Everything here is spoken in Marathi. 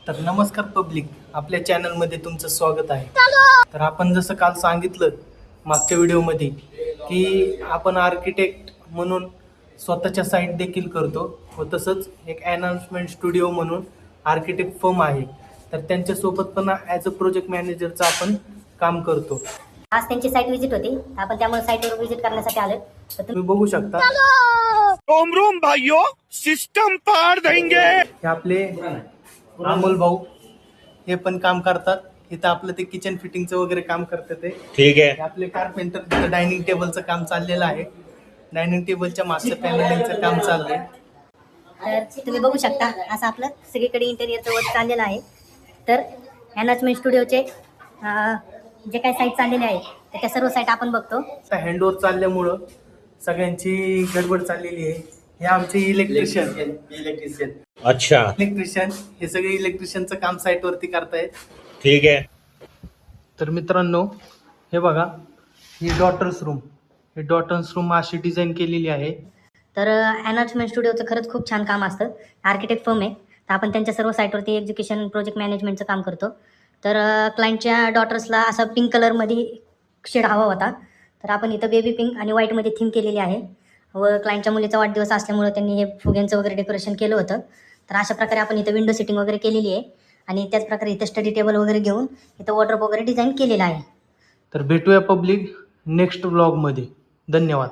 तर नमस्कार पब्लिक, आपल्या चॅनलमध्ये तुमचं स्वागत आहे. तर आपण जसं काल सांगितलं मागच्या व्हिडिओमध्ये की आपण आर्किटेक्ट म्हणून स्वतःच्या साईट देखील करतो व तसंच एक अनाउन्समेंट स्टुडिओ म्हणून आर्किटेक्ट फर्म आहे. तर त्यांच्यासोबत पण ॲज अ प्रोजेक्ट मॅनेजरचं आपण काम करतो. आज त्यांची साईट व्हिजिट होती, आपण त्यामुळे साईटवर व्हिजिट करण्यासाठी आलो. तर तुम्ही बघू शकता रोम रोम भाइयों, सिस्टम पार देंगे. हे आपले अमोल भाऊ हे पण काम करतात. इथं आपलं ते किचन फिटिंगचं वगैरे काम करतात ते. ठीक है. हे आपले कारपेंटर तिथं डायनिंग टेबलचं काम चाललेलं आहे. डायनिंग टेबलच्या मागच्या पॅनलिंगचं काम चाललंय. तर तुम्ही बघू शकता असं आपलं सगळीकडे इंटेरियरचं वर्क चाललेलं आहे. तर अनाउन्समेंट स्टुडिओचे जे काही साईट चाललेले आहे त्याच्या सर्व साईट आपण बघतो. आता हँडओव्हर चालल्यामुळं सगळ्यांची गडबड चाललेली आहे. हे आमचे इलेक्ट्रिशियन अच्छा, हे सगळे इलेक्ट्रिशियनचं काम साईटवरती करतायत. ठीक है. तर मित्रांनो हे बघा, ही डॉटर्स रूम अशी डिझाईन केलेली आहे. तर अनाउन्समेंट स्टुडिओचं खरंच खूप छान काम असतं. आर्किटेक्ट फर्म आहे, तर आपण त्यांच्या सर्व साईटवरती एक्झिक्युशन प्रोजेक्ट मॅनेजमेंटचं काम करतो. तर क्लायंटच्या डॉटर्सला असा पिंक कलरमध्ये शेड हवा होता, तर आपण इथं बेबी पिंक आणि व्हाईटमध्ये थीम केलेली आहे. व क्लायंटच्या मुलीचा वाढदिवस असल्यामुळे त्यांनी हे फुग्यांचं वगैरे डेकोरेशन केलं होतं. तर अशा प्रकारे आपण इथं विंडो सिटिंग वगैरे केलेली आहे आणि त्याच प्रकारे इथं स्टडी टेबल वगैरे घेऊन इथं वॉर्डरोब वगैरे डिझाईन केलेलं आहे. तर भेटूया पब्लिक नेक्स्ट व्लॉगमध्ये. धन्यवाद.